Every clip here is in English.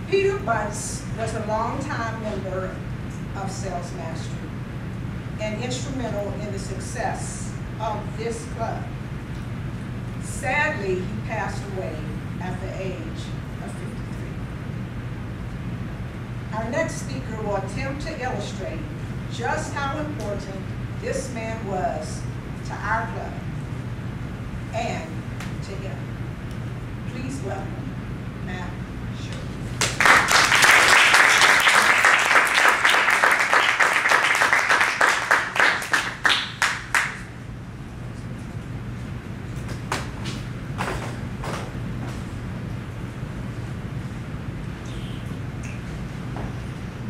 Peter Bunce was a longtime member of Salesmastery and instrumental in the success of this club. Sadly, he passed away at the age of 53. Our next speaker will attempt to illustrate just how important this man was to our club and to him. Please welcome Matt.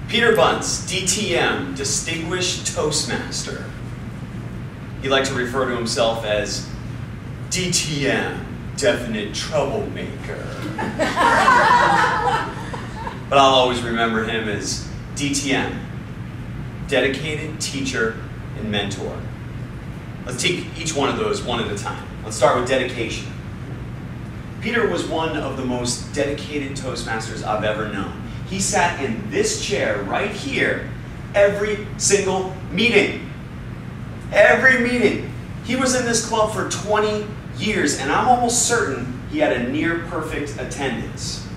Peter Bunce, DTM, Distinguished Toastmaster. He liked to refer to himself as DTM, Definite Troublemaker. But I'll always remember him as DTM, Dedicated Teacher and Mentor. Let's take each one of those one at a time. Let's start with dedication. Peter was one of the most dedicated Toastmasters I've ever known. He sat in this chair right here every single meeting. Every meeting. He was in this club for 20 years, and I'm almost certain he had a near perfect attendance.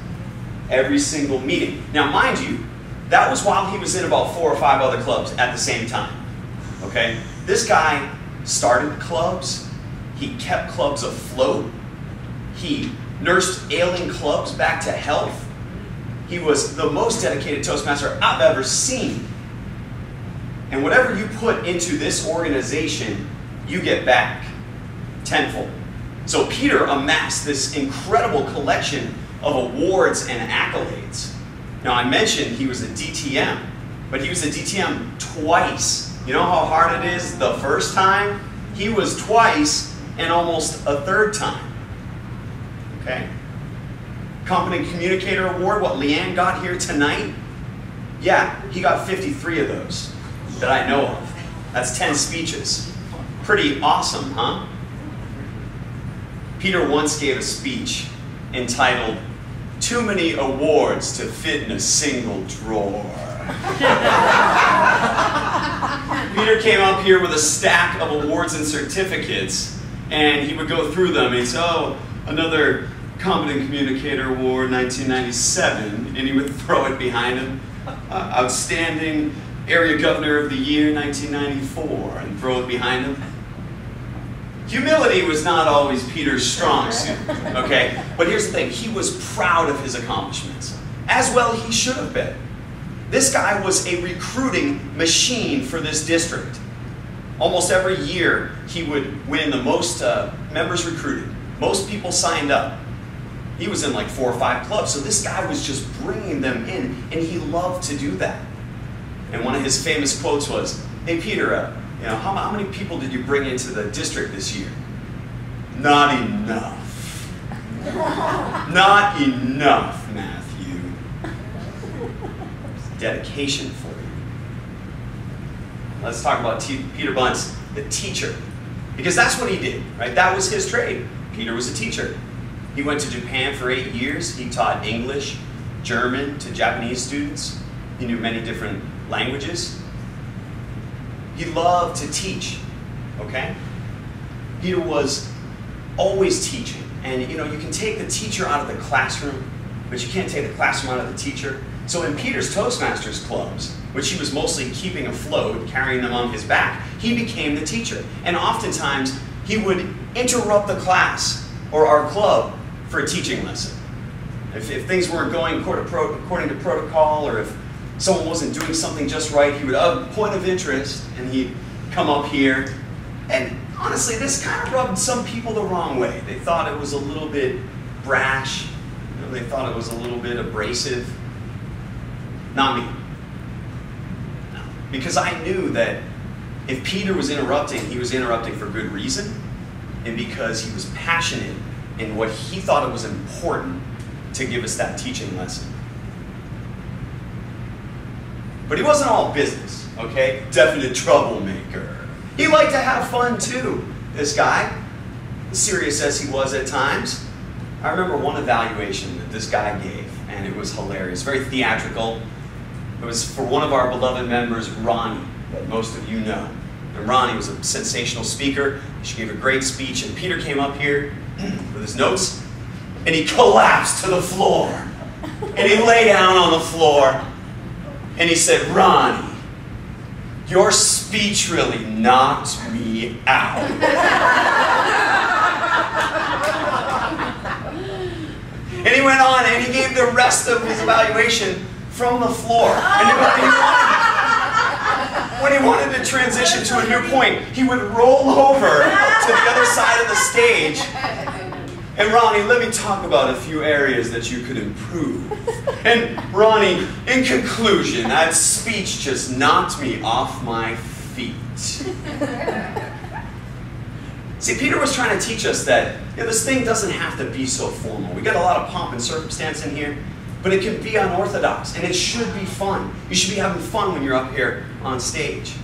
Every single meeting. Now, mind you, that was while he was in about 4 or 5 other clubs at the same time. Okay? This guy started clubs. He kept clubs afloat. He nursed ailing clubs back to health. He was the most dedicated Toastmaster I've ever seen. And whatever you put into this organization, you get back tenfold. So Peter amassed this incredible collection of awards and accolades. Now, I mentioned he was a DTM, but he was a DTM twice. You know how hard it is the first time? He was twice and almost a third time. Okay? Company Communicator Award, what Leanne got here tonight? Yeah, he got 53 of those that I know of. That's 10 speeches. Pretty awesome, huh? Peter once gave a speech entitled, "Too Many Awards to Fit in a Single Drawer." Peter came up here with a stack of awards and certificates, and he would go through them. He'd say, "Oh, another Competent Communicator Award, 1997, and he would throw it behind him. Outstanding Area Governor of the Year, 1994, and throw it behind him. Humility was not always Peter's strong suit, okay? But here's the thing, he was proud of his accomplishments. As well he should have been. This guy was a recruiting machine for this district. Almost every year he would win the most members recruited. Most people signed up. He was in like 4 or 5 clubs, so this guy was just bringing them in, and he loved to do that. And one of his famous quotes was, "Hey Peter, how many people did you bring into the district this year?" "Not enough." "Not enough, Matthew." Dedication for you. Let's talk about Peter Bunce, the teacher. Because that's what he did, right? That was his trade. Peter was a teacher. He went to Japan for 8 years. He taught English, German to Japanese students. He knew many different languages. He loved to teach, okay? Peter was always teaching. And you can take the teacher out of the classroom, but you can't take the classroom out of the teacher. So in Peter's Toastmasters clubs, which he was mostly keeping afloat, carrying them on his back, he became the teacher. And oftentimes, he would interrupt the class or our club for a teaching lesson. If things weren't going according to protocol, or if someone wasn't doing something just right, he would have a point of interest, and he'd come up here. And honestly, this kind of rubbed some people the wrong way. They thought it was a little bit brash. They thought it was a little bit abrasive. Not me. No. Because I knew that if Peter was interrupting, he was interrupting for good reason, and because he was passionate in what he thought it was important to give us that teaching lesson. But he wasn't all business, okay? Definite troublemaker. He liked to have fun too, this guy. As serious as he was at times. I remember one evaluation that this guy gave. and it was hilarious, very theatrical. It was for one of our beloved members, Ronnie, that most of you know. And Ronnie was a sensational speaker. She gave a great speech, and Peter came up here with his notes, and he collapsed to the floor. And he lay down on the floor, and he said, "Ronnie, your speech really knocked me out." And he went on and he gave the rest of his evaluation from the floor. And when he wanted to transition to a new point, he would roll over to the other side of the stage. And Ronnie, let me talk about a few areas that you could improve. And Ronnie, in conclusion, that speech just knocked me off my feet. See, Peter was trying to teach us that this thing doesn't have to be so formal. We got a lot of pomp and circumstance in here, but it can be unorthodox, and it should be fun. You should be having fun when you're up here on stage.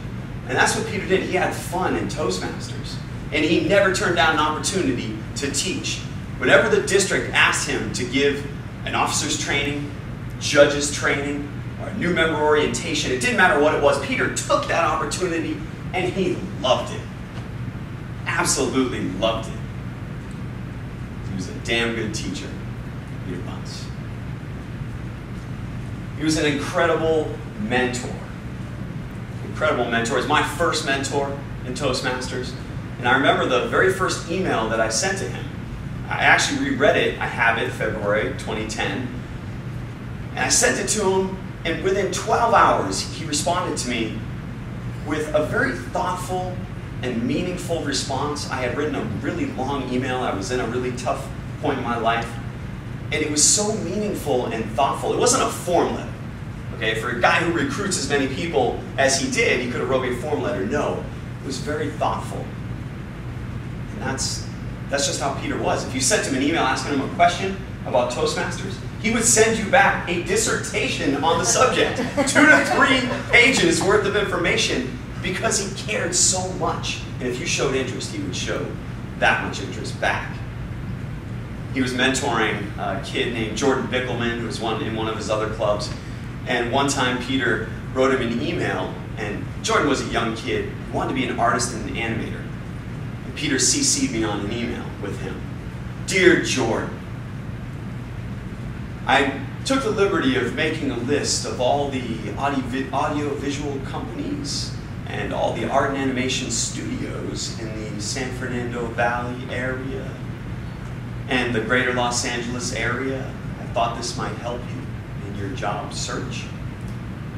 And that's what Peter did. He had fun in Toastmasters, and he never turned down an opportunity to teach. Whenever the district asked him to give an officer's training, judge's training, or a new member orientation, it didn't matter what it was, Peter took that opportunity, and he loved it. Absolutely loved it. He was a damn good teacher, Peter Bunce. He was an incredible mentor. Incredible mentor. He was my first mentor in Toastmasters. And I remember the very first email that I sent to him. I actually reread it. I have it, February 2010. And I sent it to him, and within 12 hours, he responded to me with a very thoughtful and meaningful response. I had written a really long email. I was in a really tough point in my life. And it was so meaningful and thoughtful. It wasn't a form letter. Okay, for a guy who recruits as many people as he did, he could have wrote me a form letter. No, it was very thoughtful. And that's just how Peter was. If you sent him an email asking him a question about Toastmasters, he would send you back a dissertation on the subject. 2 to 3 pages worth of information, because he cared so much. And if you showed interest, he would show that much interest back. He was mentoring a kid named Jordan Bickelman, who was in one of his other clubs. And one time Peter wrote him an email, and Jordan was a young kid. He wanted to be an artist and an animator. And Peter CC'd me on an email with him. "Dear Jordan, I took the liberty of making a list of all the audio-visual companies and all the art and animation studios in the San Fernando Valley area and the greater Los Angeles area. I thought this might help you in your job search.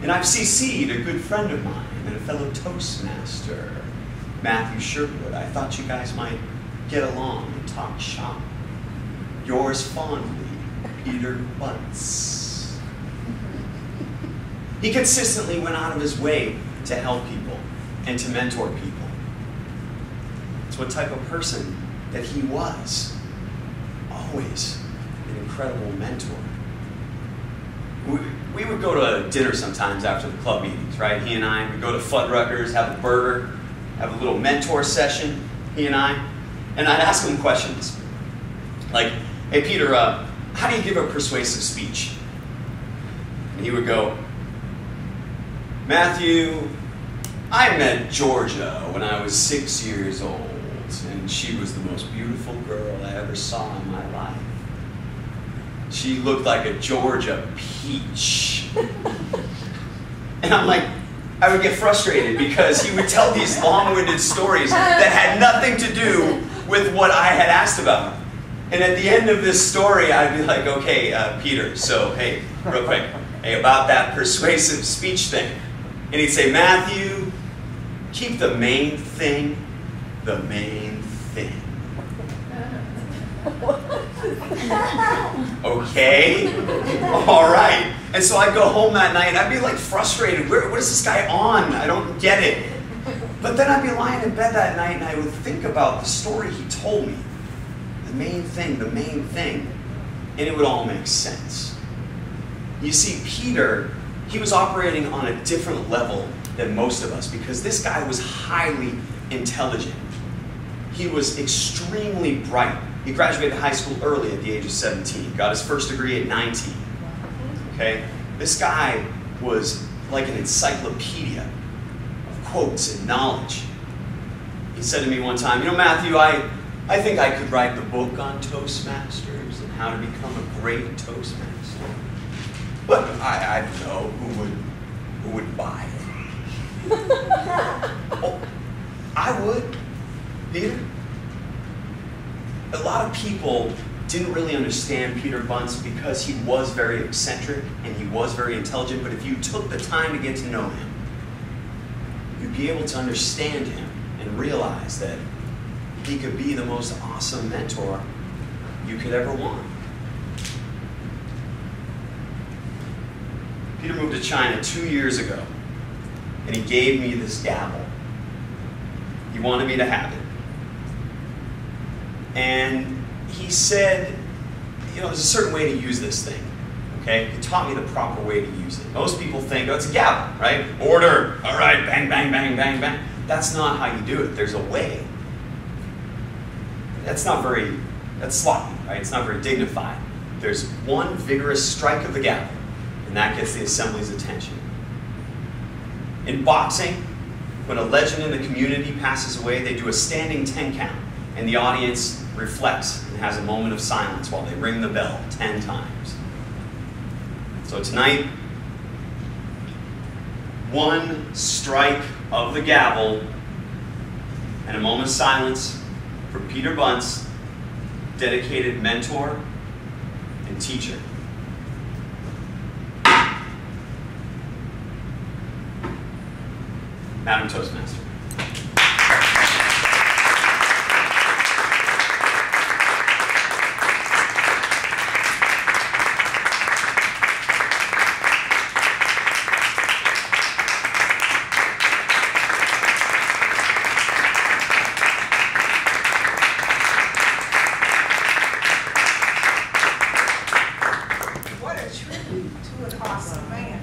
And I've CC'd a good friend of mine and a fellow Toastmaster, Matthew Sherwood. I thought you guys might get along and talk shop. Yours fondly, Peter Bunce." He consistently went out of his way to help people and to mentor people. It's what type of person that he was. Always an incredible mentor. We would go to dinner sometimes after the club meetings, right? He and I would go to Fuddruckers, have a burger, have a little mentor session, he and I. And I'd ask him questions. Like, "Hey Peter, how do you give a persuasive speech?" And he would go, "Matthew, I met Georgia when I was 6 years old, and she was the most beautiful girl I ever saw in my life. She looked like a Georgia peach." And I'm like, I would get frustrated because he would tell these long-winded stories that had nothing to do with what I had asked about. And at the end of this story, I'd be like, "Okay, Peter, so hey, real quick, hey, about that persuasive speech thing." And he'd say, "Matthew, keep the main thing the main thing." Okay, all right. And so I'd go home that night and I'd be like frustrated. What is this guy on? I don't get it. But then I'd be lying in bed that night and I would think about the story he told me. The main thing, and it would all make sense. You see, Peter, he was operating on a different level than most of us because this guy was highly intelligent. He was extremely bright. He graduated high school early at the age of 17, got his first degree at 19. okay? This guy was like an encyclopedia of quotes and knowledge. He said to me one time, you know, Matthew, I think I could write the book on Toastmasters and how to become a great Toastmaster. But I don't know who would buy it. Oh, I would, Peter. A lot of people didn't really understand Peter Bunce because he was very eccentric and he was very intelligent, but if you took the time to get to know him, you'd be able to understand him and realize that he could be the most awesome mentor you could ever want. Peter moved to China 2 years ago, and he gave me this gavel. He wanted me to have it. And he said, you know, there's a certain way to use this thing, okay? He taught me the proper way to use it. Most people think, oh, it's a gavel, right? Order, all right, bang, bang, bang, bang, bang. That's not how you do it. There's a way. That's sloppy, right? It's not very dignified. There's one vigorous strike of the gavel, and that gets the assembly's attention. In boxing, when a legend in the community passes away, they do a standing 10 count, and the audience reflects and has a moment of silence while they ring the bell 10 times. So tonight, one strike of the gavel and a moment of silence for Peter Bunce, dedicated mentor and teacher. Madam Toastmaster. What a tribute to an awesome man.